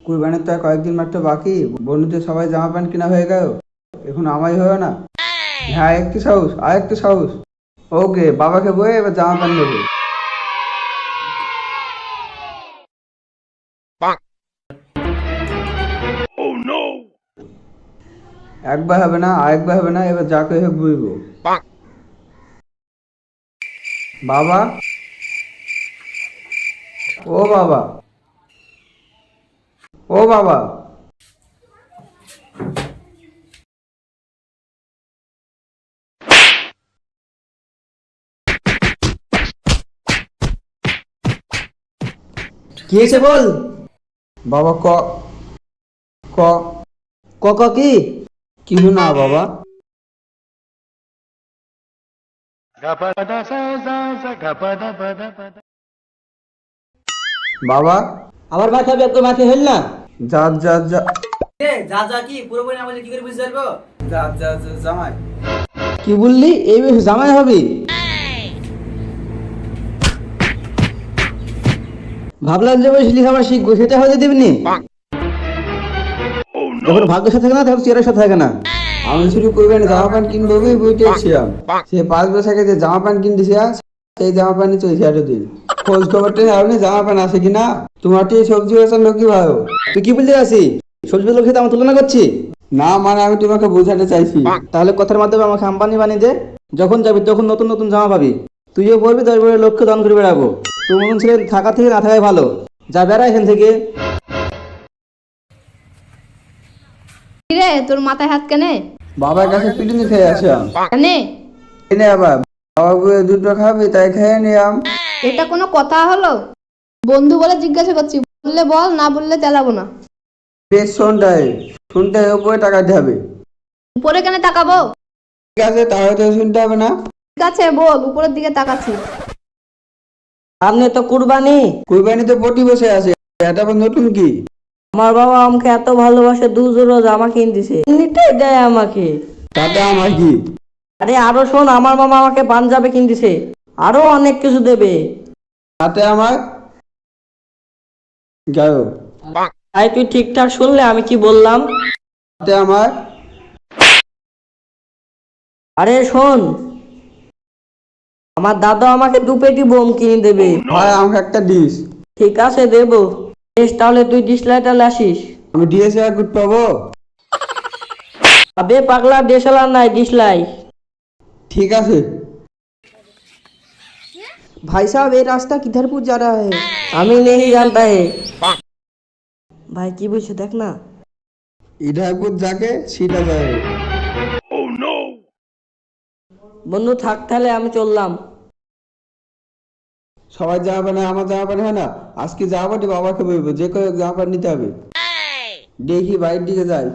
কুরবানির তো আর কয়েকদিন মাত্র বাকি, বন্ধুদের সবাই জামা প্যান্ট কেনা হয়ে গেল, এখন আমাই হয় না। হ্যাঁ, একটু সাহস, আর একটু সাহস। ওকে, বাবাকে বয়ে এবার জামা প্যান্ট নেবো। একবার হবে না, আরেকবার হবে না, এবার যাকে হোক বুঝবো। বাবা, ও বাবা, ও বাবা। কি হয়েছে বল। বাবা ক ক ক কি? কিছু না বাবা। বাবা, আমার ভাই খাবি একটু মাকে হইল না। যা যা যা। যা যা কি পুরোপুরি না বলে কি করে বুঝতে পারবো? যা যা যা জামাই। কি বললি এই বয়সে জামাই হবি? ভাবলাম যে বয়সে লেখাপড়া শিখবো, সেটা হতে দিবনি। যখন ভাগ্যের সাথে থাকে না তখন চেয়ারের সাথে থাকে না। আমি শুধু কুরবানি জামা প্যান্ট কিনবো বুঝতেছিলাম, সে 5 বছর আগে যে জামা প্যান্ট কিনতেছি সেই জামা প্যান্ট চলছে এতদিন। খোঁজ খবরটা আপনি জামা প্যান্ট আছে কিনা, তোমার তো এই সবজি বেচার লোকই ভালো। তুই কি বলতে আছিস? সবজি লোক খেতে আমার তুলনা করছি? না মানে আমি তোমাকে বোঝাতে চাইছি। তাহলে কথার মাধ্যমে আমাকে আম্বানি বানিয়ে দে। যখন যাবি তখন নতুন নতুন জামা পাবি, তুইও পরবি, 10 বছরের লোককে দান করে বেড়াবো। তোর মতন ছেলে থাকা থেকে না থাকাই ভালো। যা বেড়া এখান থেকে। কিরে তোর মাথায় হাত কেনে? বাবার কাছে পিটুনি খেয়ে আসলাম। কেনে? এনে আবার বাবা বলে দুটো খাবি তাই খেয়ে নিলাম। এটা কোনো কথা হলো? বন্ধু বলে জিজ্ঞাসা করছি, বললে বল, না বললে চালাবো না। বেশ শুনতে উপরে টাকাতে হবে। উপরে কেন তাকাবো? ঠিক আছে, তাহলে তো শুনতে হবে না। ঠিক আছে বল, উপরের দিকে তাকাচ্ছি। সামনে তো কুরবানি। কুরবানি তো প্রতি বসে আছে, এটা আবার নতুন কি? আমার বাবা আমাকে এত ভালোবাসে, 2 জোড়া জামা কিনে দিছে, এমনিতেই দেয় আমাকে। তাতে আমার কি? আরে আরো শোন, আমার মামা আমাকে পাঞ্জাবি কিনে দিছে, আরো অনেক কিছু দেবে। তাতে আমার গেল। তাই তুই ঠিকঠাক শুনলে আমি কি বললাম? তাতে আমার। আরে শোন, আমার দাদা আমাকে 2 পেটি বোম কিনে দেবে। হয় আমাকে একটা ডিশ। ঠিক আছে দেবো। বেশ, তাহলে তুই ডিসলাইটার আসিস। আমি ডিএসএলআর গুড পাবো? আবে পাগলা, ডিএসএলআর নাই, ডিসলাই। ঠিক আছে। भाई साहब ये रास्ता किधर पूछ जा रहा है? আমি নেই জানতা হে। ভাই কি বলছে দেখ না। ইধার কুদ যাকে সিধা যাবে। বন্ধু থাক তাহলে, আমি চললাম। সবাই জামা প্যান্ট আমার জামা প্যান্ট হয় না, আজকে জামা প্যান্ট বাবাকে বলবো, যে কেউ জামা প্যান্ট নিতে হবে। দেখি বাইরের দিকে যাই।